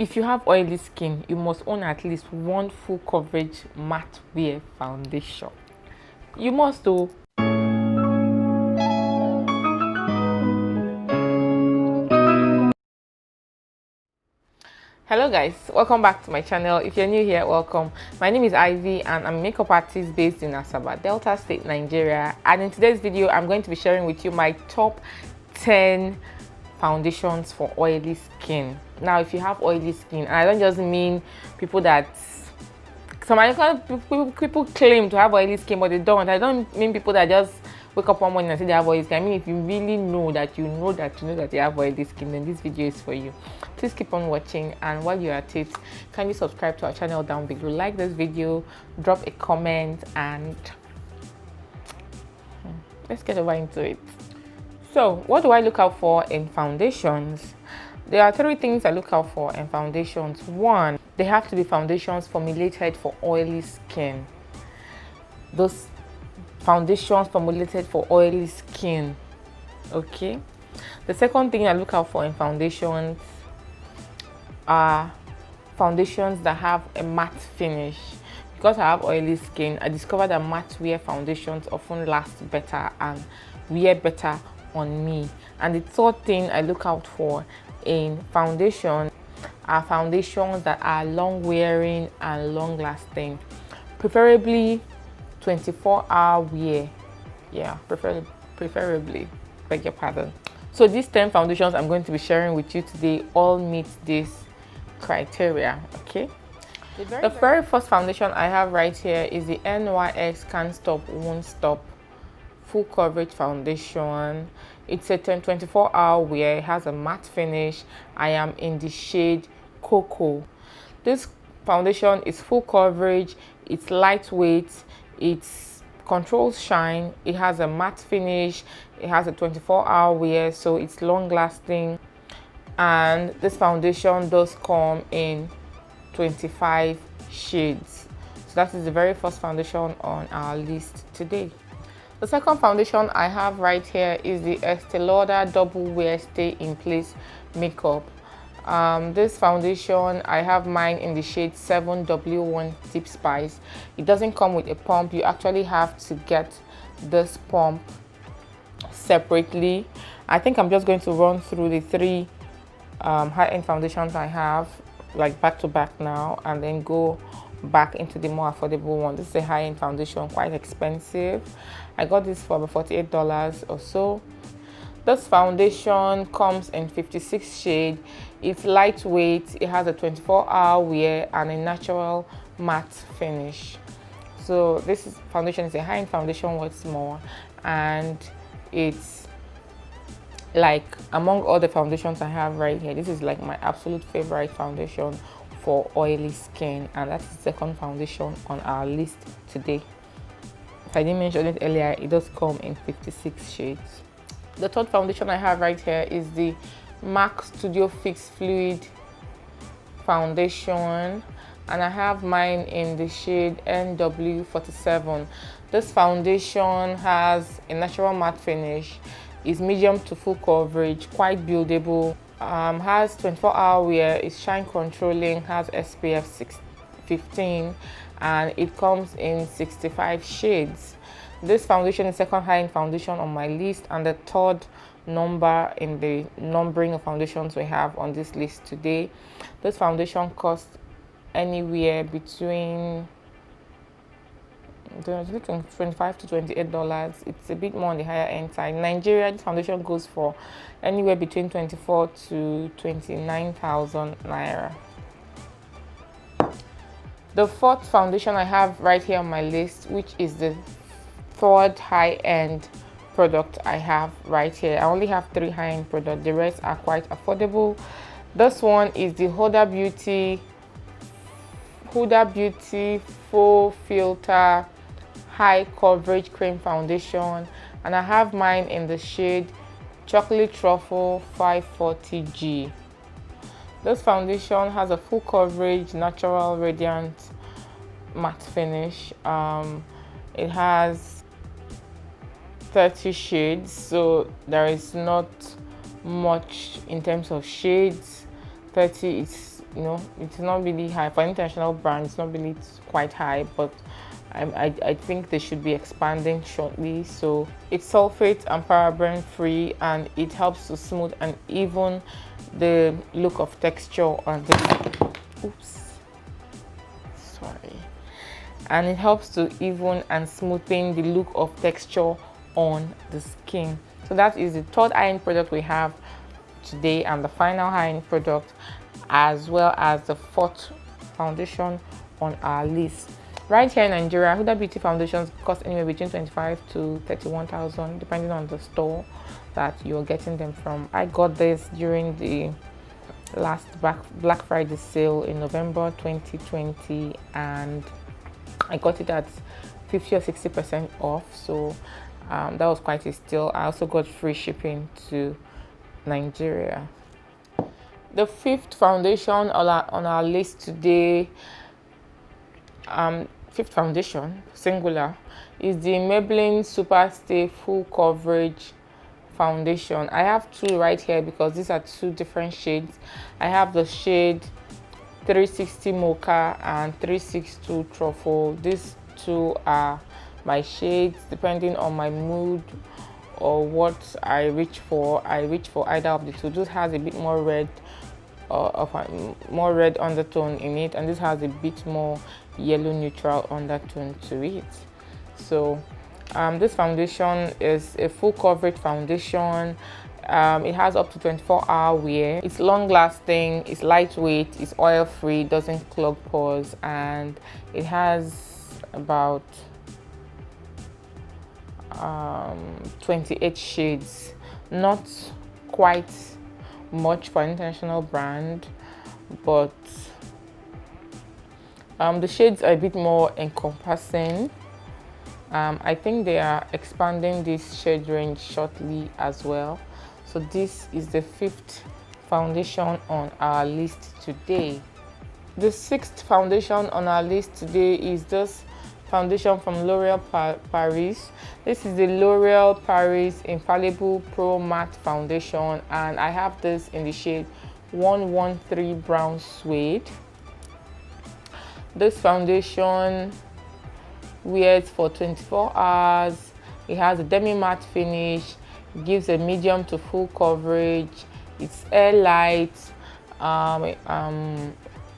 If you have oily skin, you must own at least one full coverage matte wear foundation. You must do. Hello guys, welcome back to my channel. If you're new here, welcome. My name is Ivy and I'm a makeup artist based in Asaba, Delta State, Nigeria. And in today's video, I'm going to be sharing with you my top 10 foundations for oily skin. Now, if you have oily skin, and I don't just mean people that people claim to have oily skin but they don't. I don't mean people that just wake up one morning and say they have oily skin. I mean, if you really know that you know that you have oily skin, then this video is for you. Please keep on watching, and while you're at it, kindly subscribe to our channel down below, like this video, drop a comment, and let's get over into it. So what do I look out for in foundations? There are 3 things I look out for in foundations. 1, they have to be foundations formulated for oily skin. Those foundations formulated for oily skin. Okay. The second thing I look out for in foundations are foundations that have a matte finish. Because I have oily skin, I discovered that matte wear foundations often last better and wear better on me. And the third thing I look out for in foundation are foundations that are long wearing and long lasting, preferably 24-hour wear. Yeah, preferably, beg your pardon. So these 10 foundations I'm going to be sharing with you today all meet this criteria. Okay, the very first foundation I have right here is the NYX Can Stop Won't Stop full coverage foundation. It's a 24-hour wear. It has a matte finish. I am in the shade Cocoa. This foundation is full coverage, it's lightweight, it controls shine, it has a matte finish, it has a 24-hour wear, so it's long lasting. And this foundation does come in 25 shades. So that is the very first foundation on our list today. The second foundation I have right here is the Este Lauder Double Wear Stay in Place Makeup. This foundation, I have mine in the shade 7W1 Deep Spice. It doesn't come with a pump. You actually have to get this pump separately. I think I'm just going to run through the 3 high-end foundations I have, like back to back now, and then go back into the more affordable one. This is a high-end foundation, quite expensive. I got this for about $48 or so. This foundation comes in 56 shades. It's lightweight, it has a 24-hour wear and a natural matte finish. So this foundation is a high-end foundation, what's more, and it's like among all the foundations I have right here, this is like my absolute favorite foundation for oily skin, and that's the second foundation on our list today. If I didn't mention it earlier, it does come in 56 shades. The third foundation I have right here is the MAC Studio Fix Fluid foundation, and I have mine in the shade NW47. This foundation has a natural matte finish, is medium to full coverage, quite buildable, has 24-hour wear, is shine controlling, has SPF 15, and it comes in 65 shades. This foundation is second high-end foundation on my list and the third number in the numbering of foundations we have on this list today. This foundation costs anywhere between $25 to $28. It's a bit more on the higher end side. In Nigeria, this foundation goes for anywhere between 24 to 29,000 naira. The fourth foundation I have right here on my list, which is the third high-end product I have right here. I only have 3 high-end products. The rest are quite affordable. This one is the Huda Beauty Full Filter High Coverage Cream Foundation, and I have mine in the shade Chocolate Truffle 540G. This foundation has a full coverage, natural, radiant matte finish. It has 30 shades, so there is not much in terms of shades. 30 is you know, it's not really high for international brands. It's not really quite high, but I think they should be expanding shortly. So it's sulfate and paraben free, and it helps to smooth and even the look of texture on the, oops, sorry, and it helps to even and smoothing the look of texture on the skin. So that is the third high-end product we have today, and the final high-end product, as well as the fourth foundation on our list. Right here in Nigeria, Huda Beauty foundations cost anywhere between 25 to 31,000 depending on the store that you're getting them from. I got this during the last Black Friday sale in November 2020, and I got it at 50 or 60% off, so that was quite a steal. I also got free shipping to Nigeria. The fifth foundation on our list today, fifth foundation, singular, is the Maybelline Super Stay Full Coverage Foundation. I have two right here because these are two different shades. I have the shade 360 Mocha and 362 Truffle. These two are my shades depending on my mood or what I reach for. I reach for either of the two. This has a bit more red, more red undertone in it, and this has a bit more yellow neutral undertone to it. So this foundation is a full coverage foundation. It has up to 24-hour wear. It's long lasting, it's lightweight, it's oil free, doesn't clog pores, and it has about 28 shades. Not quite much for an international brand, but the shades are a bit more encompassing. I think they are expanding this shade range shortly as well. So this is the fifth foundation on our list today. The sixth foundation on our list today is this foundation from L'Oreal Paris. This is the L'Oreal Paris Infallible Pro Matte Foundation, and I have this in the shade 113 Brown Suede. This foundation wears for 24 hours. It has a demi matte finish, gives a medium to full coverage. It's air light.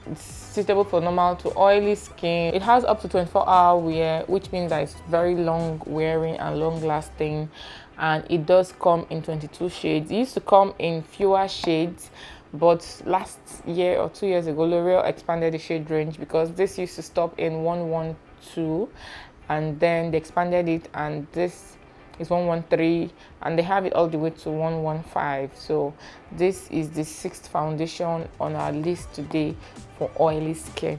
It's suitable for normal to oily skin. It has up to 24-hour wear, which means that it's very long wearing and long lasting, and it does come in 22 shades. It used to come in fewer shades, but last year or 2 years ago, L'Oreal expanded the shade range because this used to stop in 112, and then they expanded it, and this is 113, and they have it all the way to 115. So this is the sixth foundation on our list today for oily skin.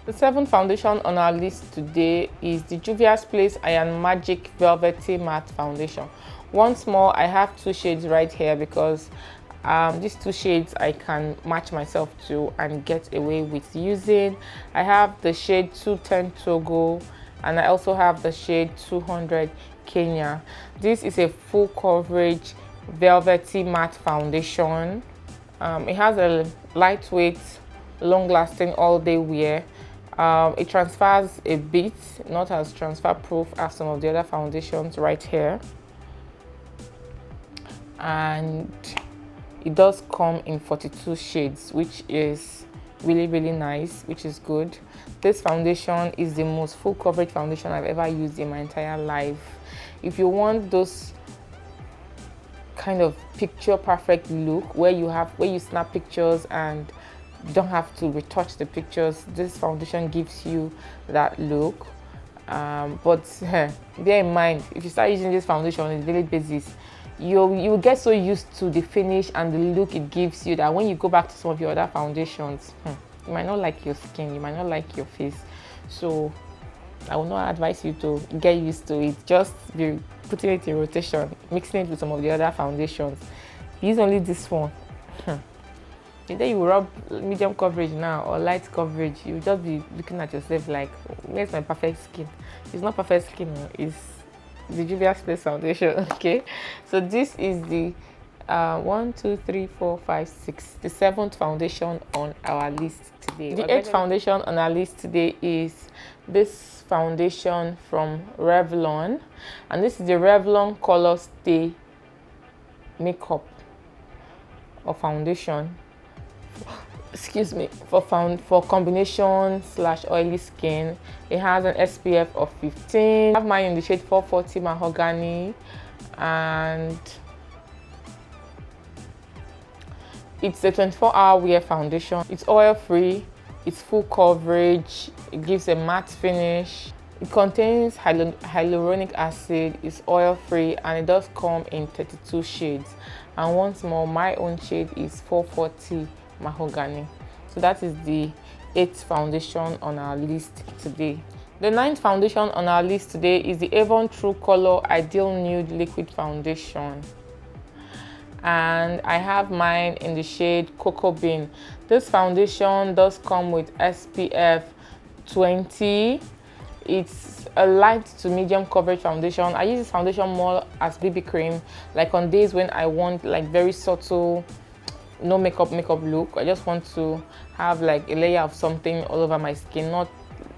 The seventh foundation on our list today is the JUVIAS Place Iron Magic Velvety Matte Foundation. Once more, I have two shades right here because these two shades I can match myself to and get away with using. I have the shade 210 Togo, and I also have the shade 200 Kenya. This is a full coverage velvety matte foundation. It has a lightweight, long lasting all day wear. It transfers a bit, not as transfer proof as some of the other foundations right here, and it does come in 42 shades, which is really nice, which is good. This foundation is the most full coverage foundation I've ever used in my entire life. If you want those kind of picture perfect look where you snap pictures and don't have to retouch the pictures, this foundation gives you that look. But bear in mind, if you start using this foundation on a daily basis, you get so used to the finish and the look it gives you that when you go back to some of your other foundations, you might not like your skin, you might not like your face. So I will not advise you to get used to it. Just be putting it in rotation, mixing it with some of the other foundations. Use only this one. Either you rub medium coverage now or light coverage, you just be looking at yourself like, where's my perfect skin? It's not perfect skin, it's the JUVIAS Place foundation. Okay, so this is the One, two, three, four, five, six. The seventh foundation on our list today. The eighth foundation on our list today is this foundation from Revlon, and this is the Revlon Color Stay Makeup or foundation. Excuse me, for combination / oily skin. It has an SPF of 15. I have mine in the shade 440 Mahogany, and it's a 24-hour wear foundation. It's oil free, it's full coverage, it gives a matte finish. It contains hyaluronic acid, it's oil free, and it does come in 32 shades. And once more, my own shade is 440 Mahogany. So that is the 8th foundation on our list today. The 9th foundation on our list today is the AVON True Color Ideal Nude Liquid Foundation, and I have mine in the shade Cocoa Bean. This foundation does come with SPF 20. It's a light to medium coverage foundation. I use this foundation more as BB cream, like on days when I want like very subtle, no makeup look. I just want to have like a layer of something all over my skin.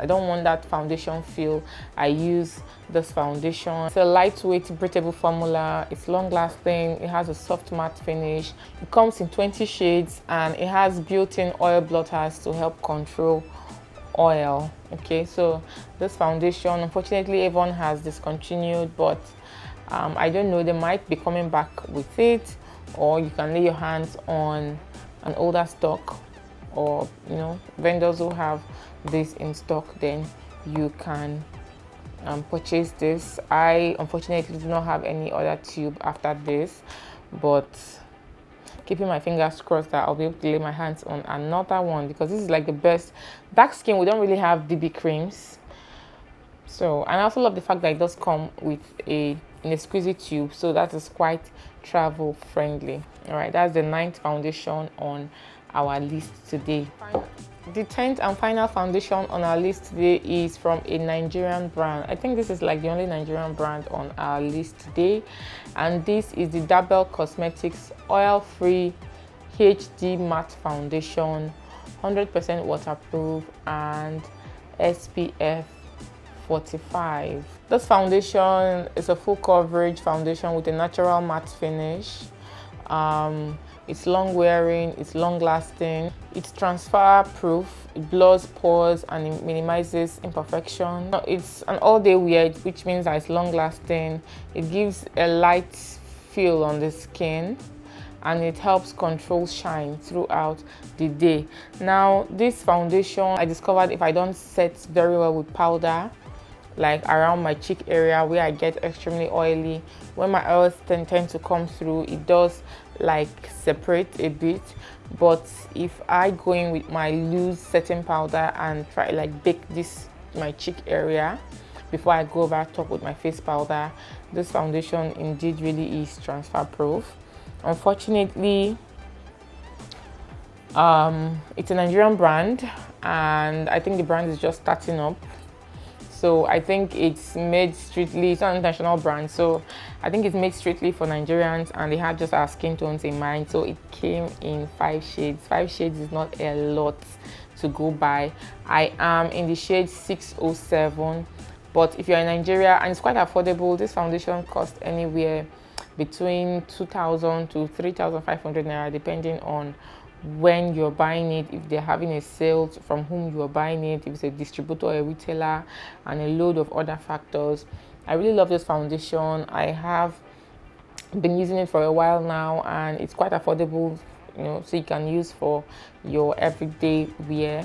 I don't want that foundation feel. I use this foundation. It's a lightweight breathable formula. It's long lasting. It has a soft matte finish. It comes in 20 shades, and it has built-in oil blotters to help control oil. Okay, so this foundation, unfortunately Avon has discontinued, but I don't know, they might be coming back with it, or you can lay your hands on an older stock, or vendors who have this in stock, then you can purchase this. I unfortunately do not have any other tube after this, but keeping my fingers crossed that I'll be able to lay my hands on another one, because this is like the best. Dark skin, we don't really have BB creams, so, and I also love the fact that it does come with in a squeezy tube, so that is quite travel friendly. All right, that's the 9th foundation on our list today. The 10th and final foundation on our list today is from a Nigerian brand. I think this is like the only Nigerian brand on our list today, and this is the Dabel Cosmetics Oil-Free HD Matte Foundation, 100% waterproof and SPF 45. This foundation is a full coverage foundation with a natural matte finish. It's long wearing, it's long lasting, it's transfer proof, it blurs pores, and it minimizes imperfection. It's an all-day wear, which means that it's long lasting. It gives a light feel on the skin, and it helps control shine throughout the day. Now, this foundation, I discovered if I don't set very well with powder, like around my cheek area where I get extremely oily, when my oils tend to come through, it does like separate a bit. But if I go in with my loose setting powder and try like bake my cheek area before I go over top with my face powder, this foundation indeed really is transfer proof. Unfortunately, it's a Nigerian brand, and I think the brand is just starting up. So I think it's made strictly, it's not an international brand, so I think it's made strictly for Nigerians, and they had just our skin tones in mind. So it came in 5 shades. 5 shades is not a lot to go by. I am in the shade 607, but if you're in Nigeria, and it's quite affordable, this foundation costs anywhere between 2,000 to 3,500 naira, depending on when you're buying it, if they're having a sale, from whom you're buying it, if it's a distributor or a retailer, and a load of other factors. I really love this foundation. I have been using it for a while now, and it's quite affordable, so you can use for your everyday wear.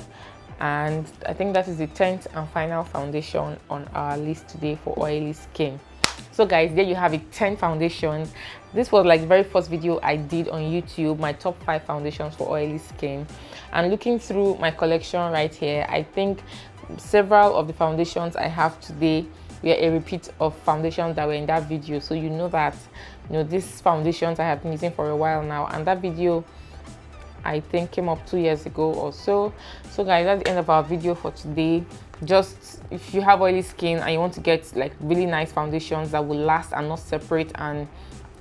And I think that is the 10th and final foundation on our list today for oily skin. So guys, there you have it, 10 foundations. This was like the very first video I did on YouTube, my top 5 foundations for oily skin. And looking through my collection right here, I think several of the foundations I have today were a repeat of foundations that were in that video. So you know that these foundations I have been using for a while now, and that video I think came up 2 years ago or so. So guys, that's the end of our video for today. Just if you have oily skin and you want to get like really nice foundations that will last and not separate and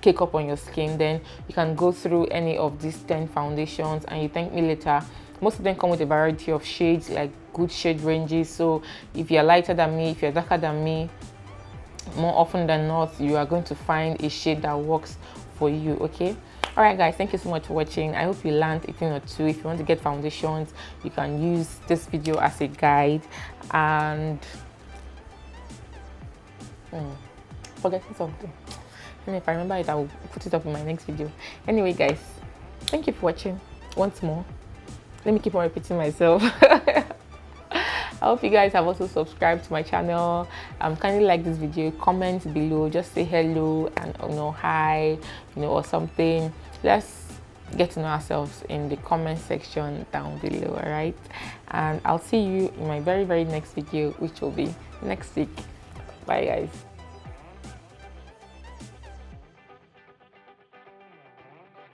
cake up on your skin, then you can go through any of these 10 foundations and you thank me later. Most of them come with a variety of shades, like good shade ranges. So if you're lighter than me, if you're darker than me, more often than not you are going to find a shade that works for you. Okay, all right guys, thank you so much for watching. I hope you learned a thing or two. If you want to get foundations, you can use this video as a guide. And forgetting something, and if I remember it, I will put it up in my next video. Anyway guys, thank you for watching. Once more, let me keep on repeating myself. I hope you guys have also subscribed to my channel. Kindly like this video, comment below, just say hello and hi, or something. Let's get to know ourselves in the comment section down below. All right, and I'll see you in my very next video, which will be next week. Bye guys.